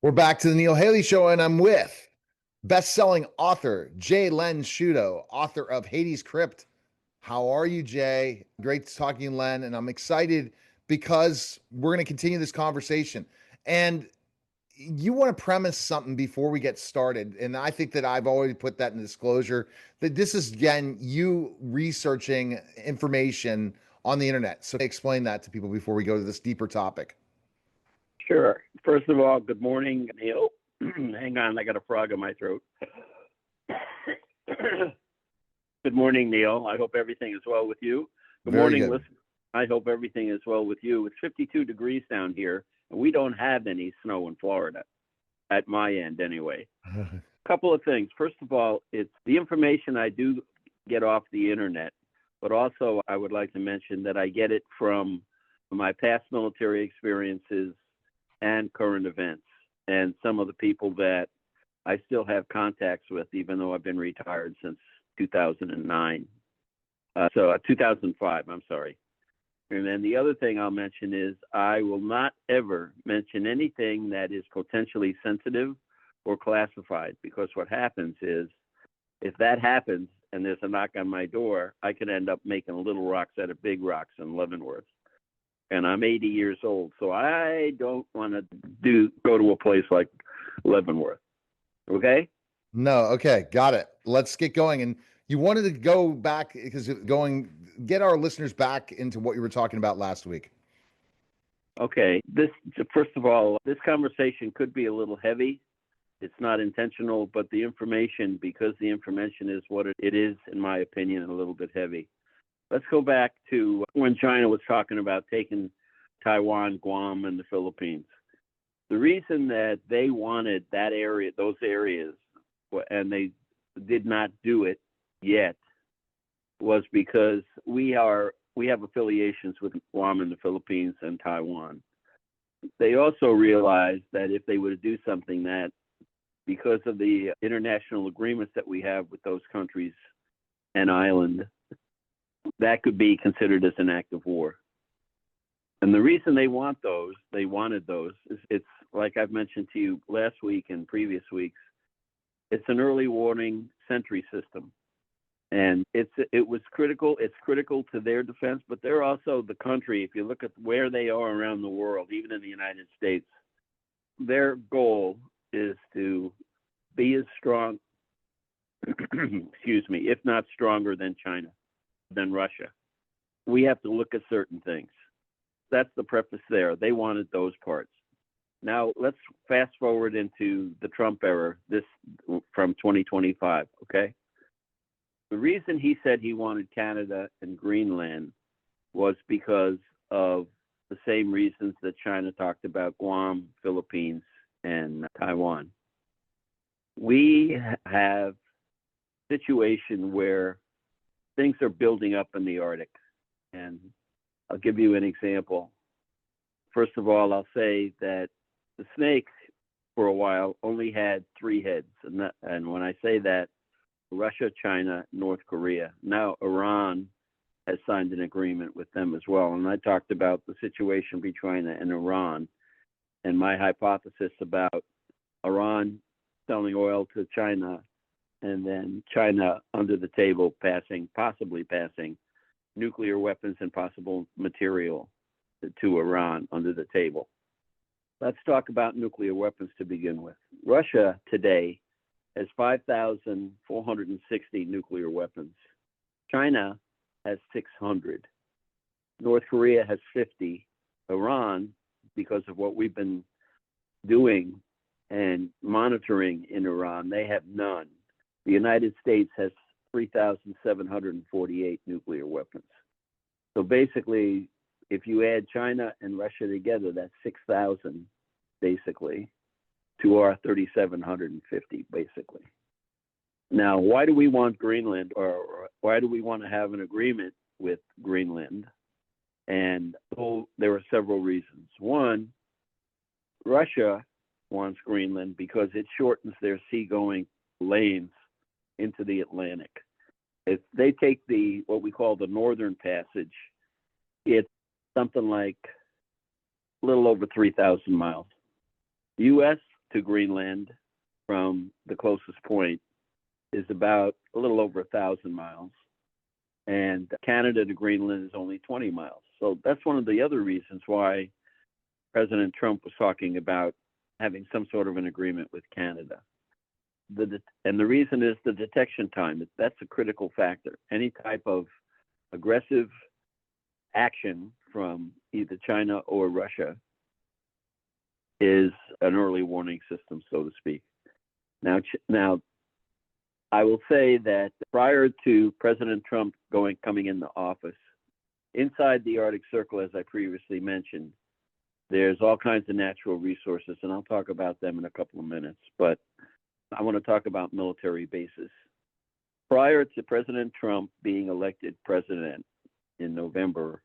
We're back to the Neil Haley Show, and I'm with best-selling author Jay Len Sciuto, author of Hades Crypt. How are you, Jay? Great talking to you, Len, and I'm excited because we're going to continue this conversation. And you want to premise something before we get started, and I think that I've already put that in disclosure, that this is, again, you researching information on the internet. So explain that to people before we go to this deeper topic. Sure. First of all, good morning, Neil. Hang on, I got a frog in my throat. Good morning, Neil. I hope everything is well with you. Good Very morning, good. listen. I hope everything is well with you. It's 52 degrees down here, and we don't have any snow in Florida, at my end anyway. Couple of things. First of all, it's the information I do get off the internet, but also I would like to mention that I get it from my past military experiences and current events, and some of the people that I still have contacts with, even though I've been retired since 2009. 2005, I'm sorry. And then the other thing I'll mention is I will not ever mention anything that is potentially sensitive or classified, because what happens is if that happens and there's a knock on my door, I could end up making little rocks out of big rocks in Leavenworth. And I'm 80 years old, so I don't want to go to a place like Leavenworth. Okay? No, okay, got it. Let's get going. And you wanted to go back because get our listeners back into what you were talking about last week. Okay. First of all, this conversation could be a little heavy. It's not intentional, but the information, because the information is what it is, in my opinion, a little bit heavy. Let's go back to when China was talking about taking Taiwan, Guam, and the Philippines. The reason that they wanted that area, those areas, and they did not do it yet, was because we have affiliations with Guam and the Philippines and Taiwan. They also realized that if they were to do something, that because of the international agreements that we have with those countries and island, that could be considered as an act of war. And the reason they wanted those, is it's like I've mentioned to you last week and previous weeks, it's an early warning sentry system. And it's critical to their defense, but they're also the country, if you look at where they are around the world, even in the United States, their goal is to be as strong, excuse me, if not stronger than China, than Russia. We have to look at certain things. That's the preface there. They wanted those parts. Now let's fast forward into the Trump era, this from 2025, okay? The reason he said he wanted Canada and Greenland was because of the same reasons that China talked about Guam, Philippines, and Taiwan. We have a situation where things are building up in the Arctic. And I'll give you an example. First of all, I'll say that the snake for a while only had 3 heads. And when I say that, Russia, China, North Korea. Now Iran has signed an agreement with them as well. And I talked about the situation between China and Iran and my hypothesis about Iran selling oil to China and then China under the table possibly passing nuclear weapons and possible material to Iran under the table. Let's talk about nuclear weapons to begin with. Russia today has 5,460 nuclear weapons. China has 600. North Korea has 50. Iran, because of what we've been doing and monitoring in Iran, they have none. The United States has 3,748 nuclear weapons. So basically, if you add China and Russia together, that's 6,000, basically, to our 3,750, basically. Now, why do we want Greenland, or why do we want to have an agreement with Greenland? And there are several reasons. One, Russia wants Greenland because it shortens their seagoing lanes into the Atlantic. If they take what we call the Northern Passage, it's something like a little over 3,000 miles. The U.S. to Greenland from the closest point is about a little over 1,000 miles. And Canada to Greenland is only 20 miles. So that's one of the other reasons why President Trump was talking about having some sort of an agreement with Canada. And the reason is the detection time. That's a critical factor. Any type of aggressive action from either China or Russia is an early warning system, so to speak. Now, I will say that prior to President Trump coming into office, inside the Arctic Circle, as I previously mentioned, there's all kinds of natural resources, and I'll talk about them in a couple of minutes. But I want to talk about military bases. Prior to President Trump being elected president in November,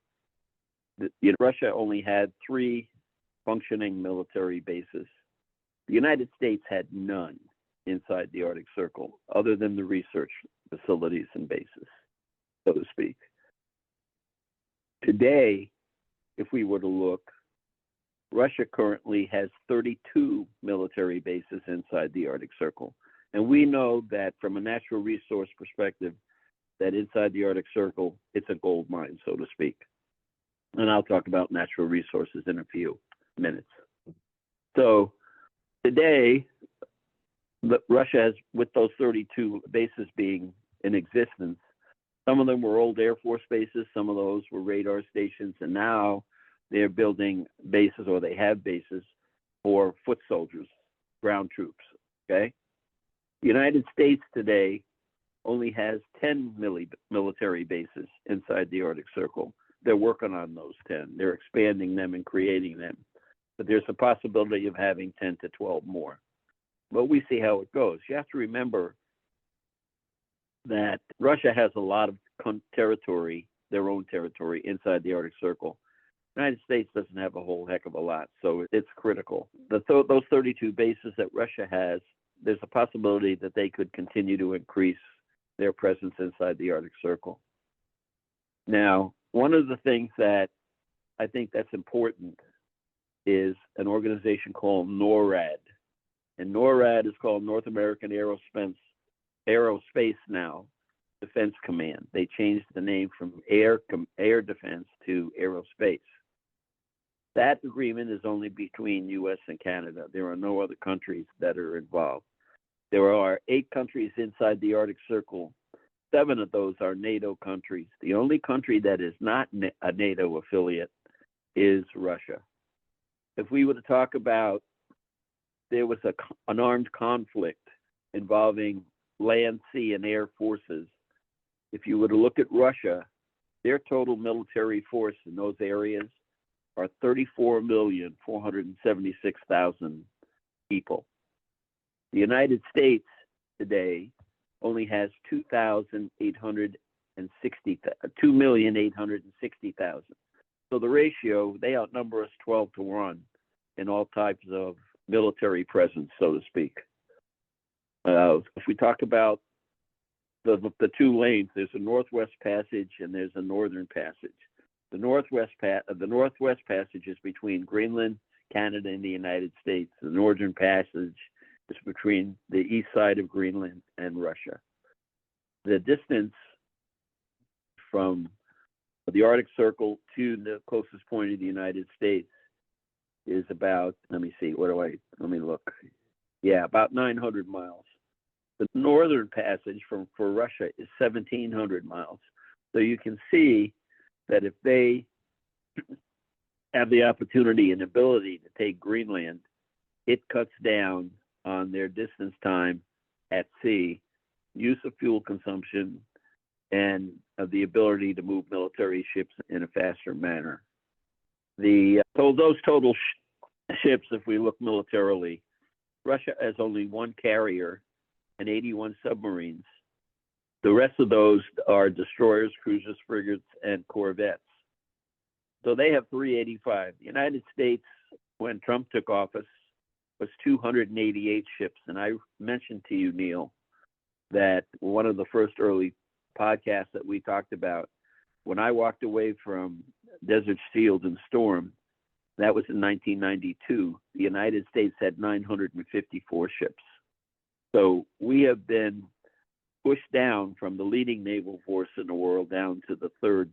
Russia only had 3 functioning military bases. The United States had none inside the Arctic Circle, other than the research facilities and bases, so to speak. Today, if we were to look, Russia currently has 32 military bases inside the Arctic Circle. And we know that from a natural resource perspective, that inside the Arctic Circle, it's a gold mine, so to speak. And I'll talk about natural resources in a few minutes. So today, Russia has, with those 32 bases being in existence, some of them were old Air Force bases, some of those were radar stations, and now they're building bases, or they have bases, for foot soldiers, ground troops, okay? The United States today only has 10 military bases inside the Arctic Circle. They're working on those 10. They're expanding them and creating them. But there's a possibility of having 10 to 12 more. But we see how it goes. You have to remember that Russia has a lot of territory, their own territory, inside the Arctic Circle. The United States doesn't have a whole heck of a lot, so it's critical. Those 32 bases that Russia has, there's a possibility that they could continue to increase their presence inside the Arctic Circle. Now, one of the things that I think that's important is an organization called NORAD. And NORAD is called North American Aerospace now Defense Command. They changed the name from Air Defense to Aerospace. That agreement is only between U.S. and Canada. There are no other countries that are involved. There are 8 countries inside the Arctic Circle. 7 of those are NATO countries. The only country that is not a NATO affiliate is Russia. If we were to talk about, there was an armed conflict involving land, sea, and air forces. If you were to look at Russia, their total military force in those areas are 34,476,000 people. The United States today only has 2,860,000. So the ratio, they outnumber us 12 to 1 in all types of military presence, so to speak. If we talk about the 2 lanes, there's a Northwest Passage and there's a Northern Passage. The Northwest Passage is between Greenland, Canada, and the United States. The Northern Passage is between the east side of Greenland and Russia. The distance from the Arctic Circle to the closest point of the United States is about, let me look. Yeah, about 900 miles. The Northern Passage for Russia is 1,700 miles. So you can see that if they have the opportunity and ability to take Greenland, it cuts down on their distance time at sea, use of fuel consumption, and of the ability to move military ships in a faster manner. Those total ships, if we look militarily, Russia has only 1 carrier and 81 submarines. The rest of those are destroyers, cruisers, frigates, and corvettes. So they have 385. The United States, when Trump took office, was 288 ships. And I mentioned to you, Neil, that one of the first early podcasts that we talked about, when I walked away from Desert Shield and Storm, That was in 1992. The United States had 954 ships. So we have been pushed down from the leading naval force in the world down to the third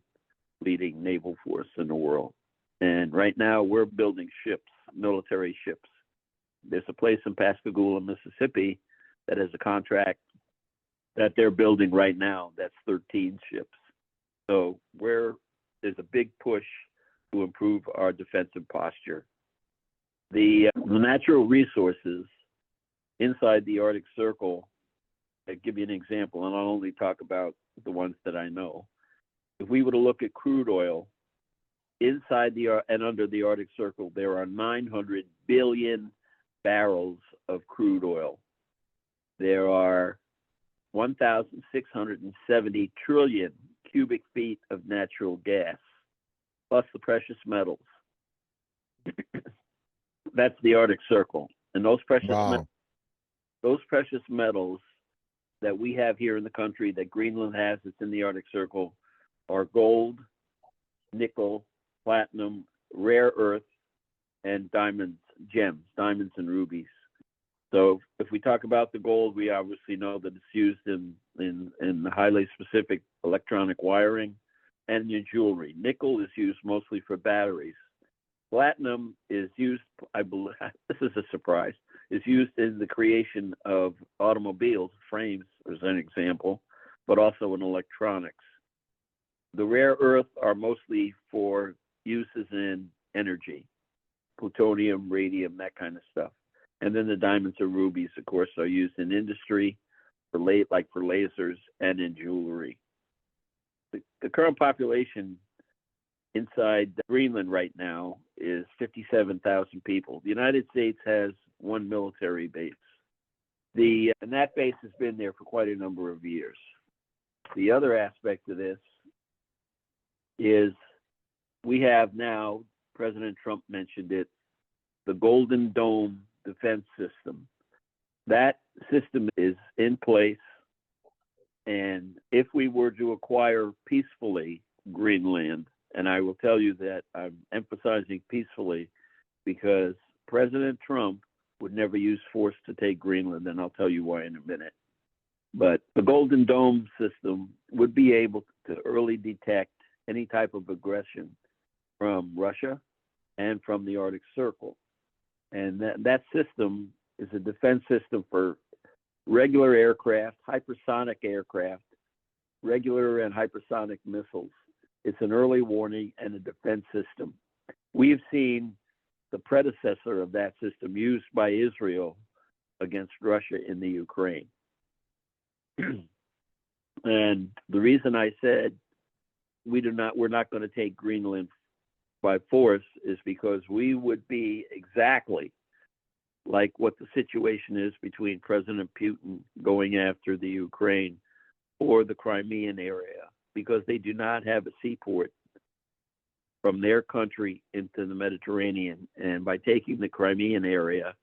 leading naval force in the world. And right now we're building ships, military ships. There's a place in Pascagoula, Mississippi that has a contract that they're building right now. That's 13 ships. So there's a big push to improve our defensive posture. The natural resources inside the Arctic Circle, I'll give you an example, and I'll only talk about the ones that I know. If we were to look at crude oil, inside and under the Arctic Circle, there are 900 billion barrels of crude oil. There are 1,670 trillion cubic feet of natural gas, plus the precious metals. That's the Arctic Circle. And those precious metals that we have here in the country, that Greenland has, that's in the Arctic Circle, are gold, nickel, platinum, rare earth, and diamonds, gems, diamonds and rubies. So if we talk about the gold, we obviously know that it's used in highly specific electronic wiring and in jewelry. Nickel is used mostly for batteries. Platinum is used, I believe, this is a surprise, is used in the creation of automobiles, frames, as an example, but also in electronics. The rare earth are mostly for uses in energy, plutonium, radium, that kind of stuff. And then the diamonds and rubies, of course, are used in industry, like for lasers, and in jewelry. The current population inside Greenland right now is 57,000 people. The United States has one military base. And that base has been there for quite a number of years. The other aspect of this is we have now, President Trump mentioned it, the Golden Dome defense system. That system is in place, and if we were to acquire peacefully Greenland, and I will tell you that I'm emphasizing peacefully because President Trump would never use force to take Greenland, and I'll tell you why in a minute. But the Golden Dome system would be able to early detect any type of aggression from Russia and from the Arctic Circle. And that system is a defense system for regular aircraft, hypersonic aircraft, regular and hypersonic missiles. It's an early warning and a defense system. We've seen the predecessor of that system used by Israel against Russia in the Ukraine. And the reason I said we're not going to take Greenland by force is because we would be exactly like what the situation is between President Putin going after the Ukraine or the Crimean area, because they do not have a seaport from their country into the Mediterranean. And by taking the Crimean area,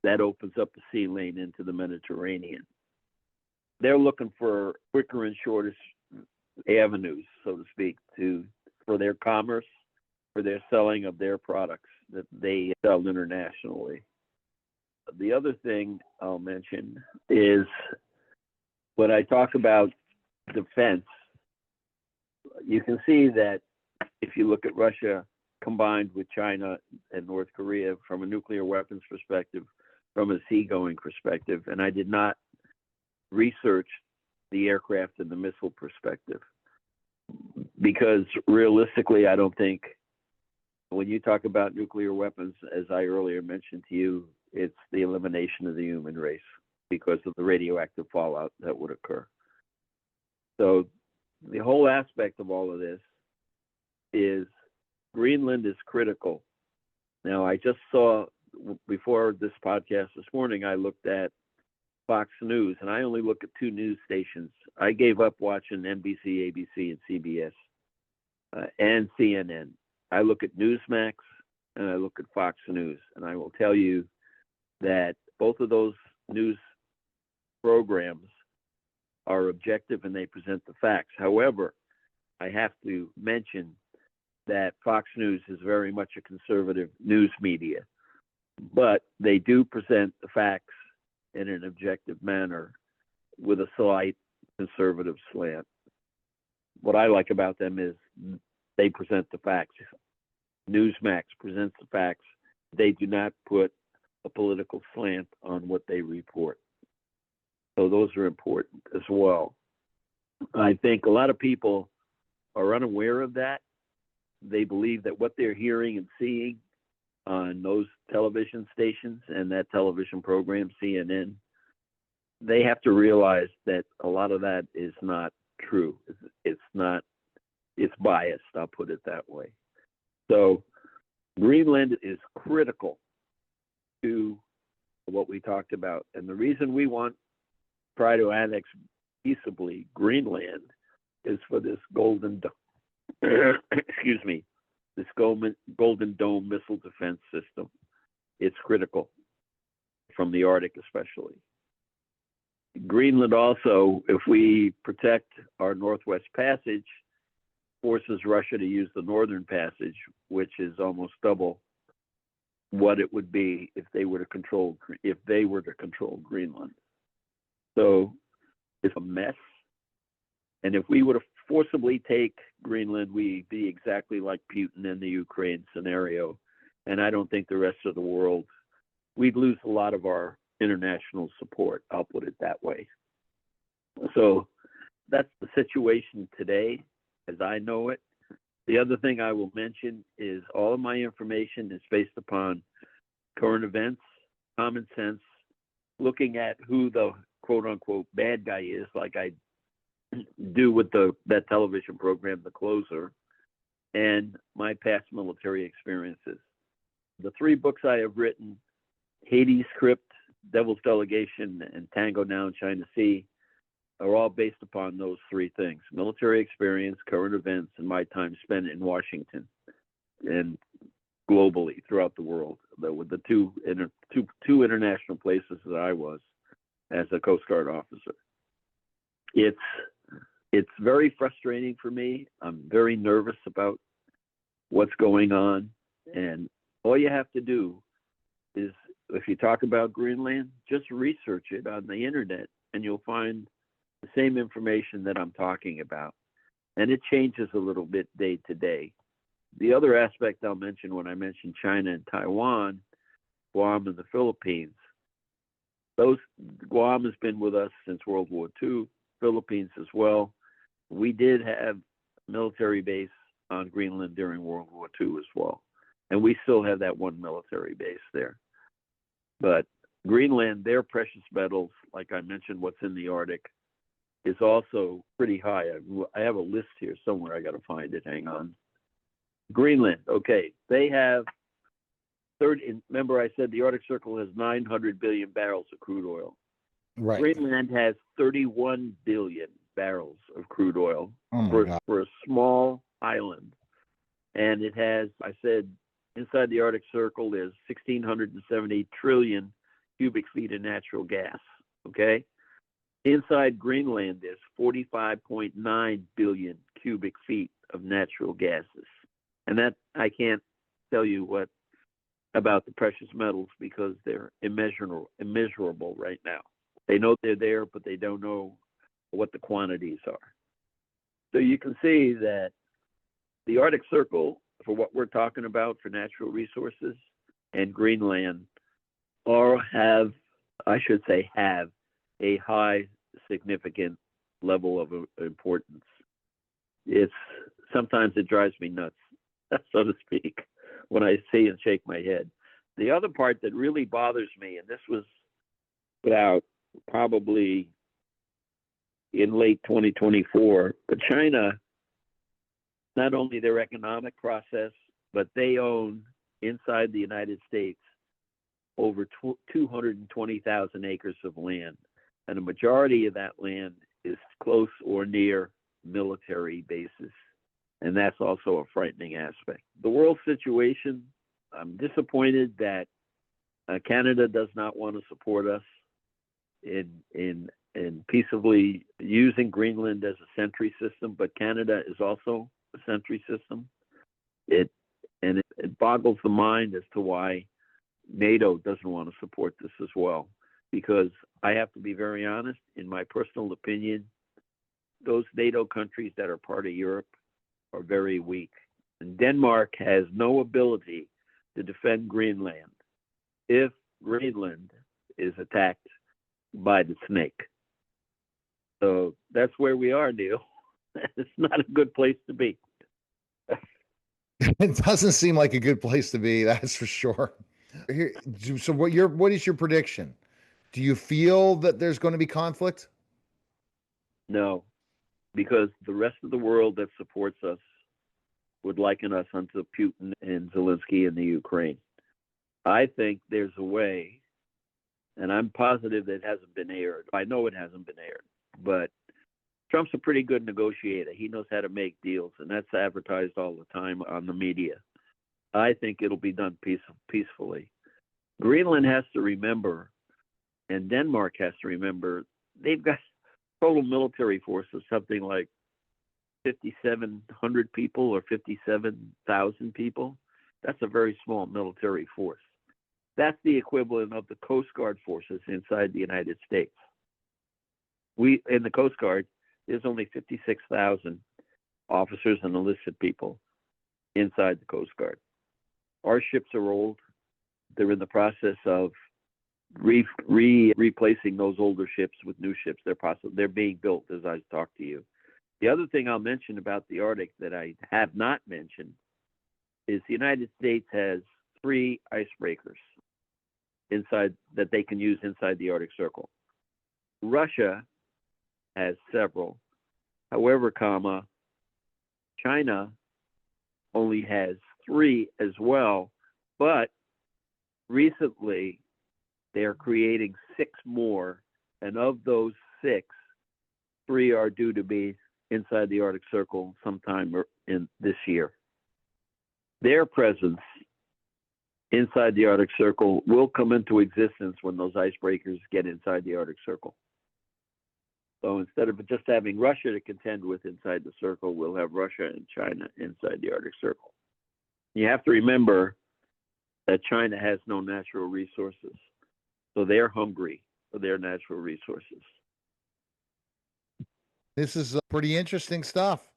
that opens up the sea lane into the Mediterranean. They're looking for quicker and shorter avenues, so to speak, for their commerce, for their selling of their products that they sell internationally. The other thing I'll mention is when I talk about defense, you can see that if you look at Russia combined with China and North Korea from a nuclear weapons perspective, from a seagoing perspective, and I did not research the aircraft and the missile perspective, because realistically, I don't think when you talk about nuclear weapons, as I earlier mentioned to you, it's the elimination of the human race because of the radioactive fallout that would occur. So the whole aspect of all of this is Greenland is critical. Now, I just saw, before this podcast this morning, I looked at Fox News, and I only look at two news stations. I gave up watching NBC, ABC, and CBS, and CNN. I look at Newsmax, and I look at Fox News, and I will tell you that both of those news programs are objective and they present the facts. However, I have to mention that Fox News is very much a conservative news media, but they do present the facts in an objective manner with a slight conservative slant. What I like about them is they present the facts. Newsmax presents the facts. They do not put a political slant on what they report. So those are important as well. I think a lot of people are unaware of that. They believe that what they're hearing and seeing on those television stations and that television program, CNN, they have to realize that a lot of that is not true. It's biased, I'll put it that way. So Greenland is critical to what we talked about. And the reason we want to try to annex peaceably Greenland is for this golden excuse me, this golden dome missile defense system. It's critical from the Arctic especially. Greenland also, if we protect our Northwest Passage, forces Russia to use the Northern Passage, which is almost double what it would be if they were to control Greenland. So it's a mess. And if we were to forcibly take Greenland, we'd be exactly like Putin in the Ukraine scenario. And I don't think the rest of the world, we'd lose a lot of our international support, I'll put it that way. So that's the situation today as I know it. The other thing I will mention is all of my information is based upon current events, common sense, looking at who the quote unquote bad guy is, like I do with that television program, The Closer, and my past military experiences. The three books I have written, Hades Crypt, Devil's Delegation, and Tango Now in China Sea, are all based upon those three things: military experience, current events, and my time spent in Washington and globally throughout the world. With the two international places that I was as a Coast Guard officer. It's very frustrating for me. I'm very nervous about what's going on. And all you have to do is, if you talk about Greenland, just research it on the internet and you'll find the same information that I'm talking about. And it changes a little bit day to day. The other aspect I'll mention when I mention China and Taiwan, Guam and the Philippines, Guam has been with us since World War II, Philippines as well. We did have military base on Greenland during World War II as well. And we still have that one military base there. But Greenland, their precious metals, like I mentioned, what's in the Arctic, is also pretty high. I have a list here somewhere. I got to find it. Hang on. Greenland, okay. They have remember I said the Arctic Circle has 900 billion barrels of crude oil. Right. Greenland has 31 billion barrels of crude oil for a small island. And it has, I said, inside the Arctic Circle, there's 1,670 trillion cubic feet of natural gas, okay? Inside Greenland, there's 45.9 billion cubic feet of natural gases. And that, I can't tell you what about the precious metals because they're immeasurable right now. They know they're there, but they don't know what the quantities are. So you can see that the Arctic Circle, for what we're talking about for natural resources, and Greenland have a high significant level of importance. Sometimes it drives me nuts, so to speak, when I see and shake my head. The other part that really bothers me, and this was put out probably in late 2024, but China, not only their economic process, but they own inside the United States over 220,000 acres of land. And a majority of that land is close or near military bases. And that's also a frightening aspect. The world situation, I'm disappointed that Canada does not want to support us in peaceably using Greenland as a sentry system, but Canada is also a sentry system. It boggles the mind as to why NATO doesn't want to support this as well. Because I have to be very honest, in my personal opinion, those NATO countries that are part of Europe are very weak. And Denmark has no ability to defend Greenland if Greenland is attacked by the snake. So that's where we are, Neil. It's not a good place to be. It doesn't seem like a good place to be, that's for sure. Here, so what is your prediction? Do you feel that there's going to be conflict? No, because the rest of the world that supports us would liken us unto Putin and Zelensky in the Ukraine. I think there's a way, and I'm positive that it hasn't been aired. I know it hasn't been aired, but Trump's a pretty good negotiator. He knows how to make deals, and that's advertised all the time on the media. I think it'll be done peacefully. Greenland has to remember, and Denmark has to remember, they've got total military force of something like 5,700 people or 57,000 people. That's a very small military force. That's the equivalent of the Coast Guard forces inside the United States. In the Coast Guard, there's only 56,000 officers and enlisted people inside the Coast Guard. Our ships are old. They're in the process of replacing those older ships with new ships. They're being built as I talk to you. The other thing I'll mention about the Arctic that I have not mentioned is the United States has 3 icebreakers inside that they can use inside the Arctic Circle. Russia has several. However, China only has 3 as well, but recently they are creating 6 more, and of those 6, 3 are due to be inside the Arctic Circle sometime in this year. Their presence inside the Arctic Circle will come into existence when those icebreakers get inside the Arctic Circle. So instead of just having Russia to contend with inside the circle, we'll have Russia and China inside the Arctic Circle. You have to remember that China has no natural resources, so they're hungry for their natural resources. This is pretty interesting stuff.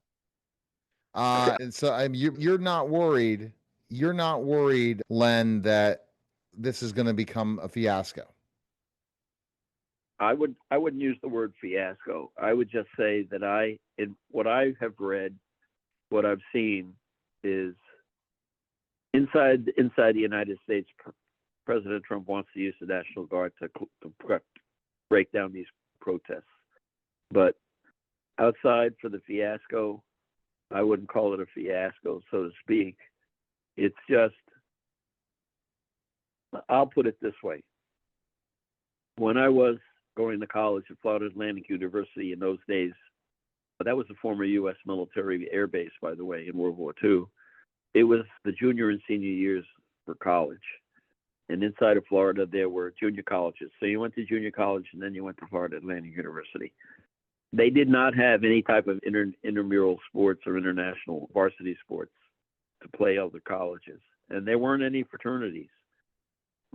And so you're not worried. You're not worried, Len, that this is going to become a fiasco. I wouldn't use the word fiasco. I would just say that in what I have read, what I've seen is inside the United States, President Trump wants to use the National Guard to break down these protests. But outside for the fiasco, I wouldn't call it a fiasco, so to speak. It's just, I'll put it this way. When I was going to college at Florida Atlantic University in those days, that was a former U.S. military air base, by the way, in World War II. It was the junior and senior years for college. And inside of Florida, there were junior colleges. So you went to junior college, and then you went to Florida Atlantic University. They did not have any type of intramural sports or international varsity sports to play other colleges. And there weren't any fraternities.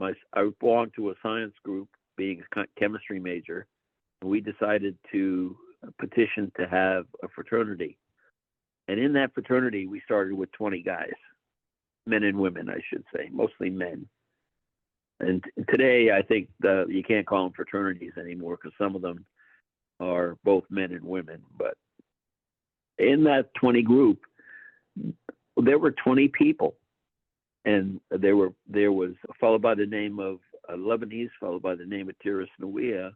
I belonged to a science group, being a chemistry major. We decided to petition to have a fraternity. And in that fraternity, we started with 20 guys, men and women, I should say, mostly men. And today, I think you can't call them fraternities anymore because some of them are both men and women. But in that 20 group, there were 20 people. And there was a fellow by the name of a Lebanese fellow by the name of Tiras Nuia.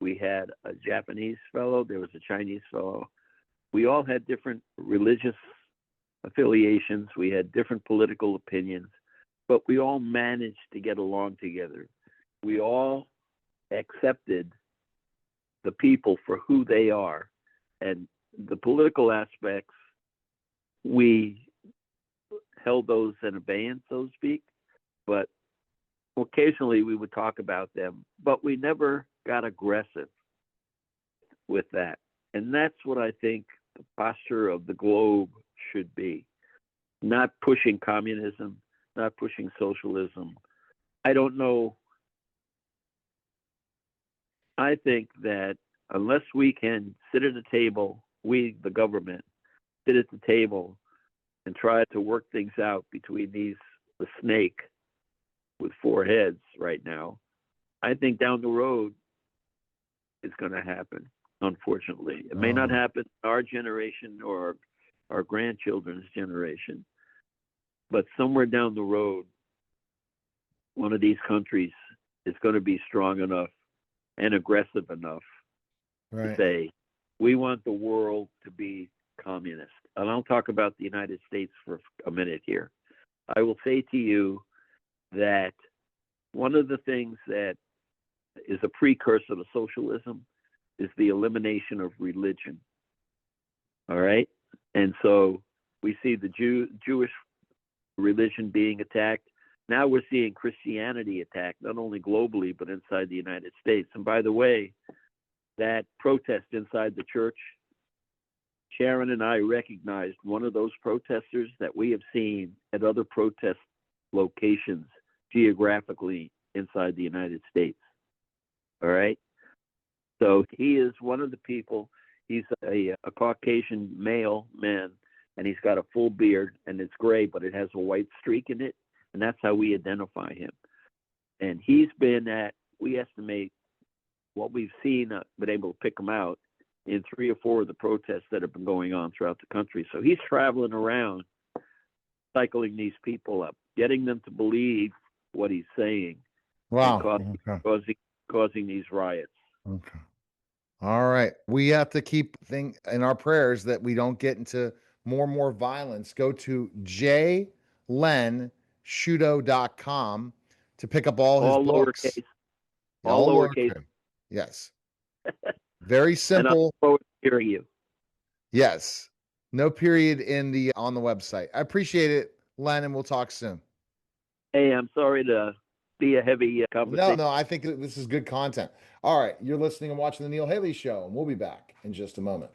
We had a Japanese fellow. There was a Chinese fellow. We all had different religious affiliations. We had different political opinions, but we all managed to get along together. We all accepted the people for who they are. And the political aspects, we held those in abeyance, so to speak. But occasionally we would talk about them, but we never got aggressive with that. And that's what I think the posture of the globe should be. not pushing communism, not pushing socialism. I don't know. I think that unless we can sit at a table, we, the government, sit at the table and try to work things out between the snake with four heads right now, I think down the road it's going to happen. Unfortunately, it may not happen in our generation or our grandchildren's generation, but somewhere down the road, one of these countries is going to be strong enough and aggressive enough to say, we want the world to be communist. And I'll talk about the United States for a minute here. I will say to you that one of the things that is a precursor to socialism is the elimination of religion. All right? And so we see the Jewish religion being attacked. Now we're seeing Christianity attacked, not only globally, but inside the United States. And by the way, that protest inside the church, Sharon and I recognized one of those protesters that we have seen at other protest locations geographically inside the United States. All right? So he is one of the people. He's a Caucasian male man, and he's got a full beard, and it's gray, but it has a white streak in it, and that's how we identify him. And he's been at, we estimate, what we've seen, been able to pick him out in 3 or 4 of the protests that have been going on throughout the country. So he's traveling around, cycling these people up, getting them to believe what he's saying. Wow. And causing these riots. Okay. All right. We have to keep in our prayers that we don't get into more and more violence. Go to jlensciuto.com to pick up all his books. Lowercase. All lowercase. Yes. Very simple. And I look forward to hearing you. Yes. No period on the website. I appreciate it, Len, and we'll talk soon. Hey, I'm sorry to be a heavy conversation. No, I think this is good content. All right. You're listening and watching The Neil Haley Show, and we'll be back in just a moment.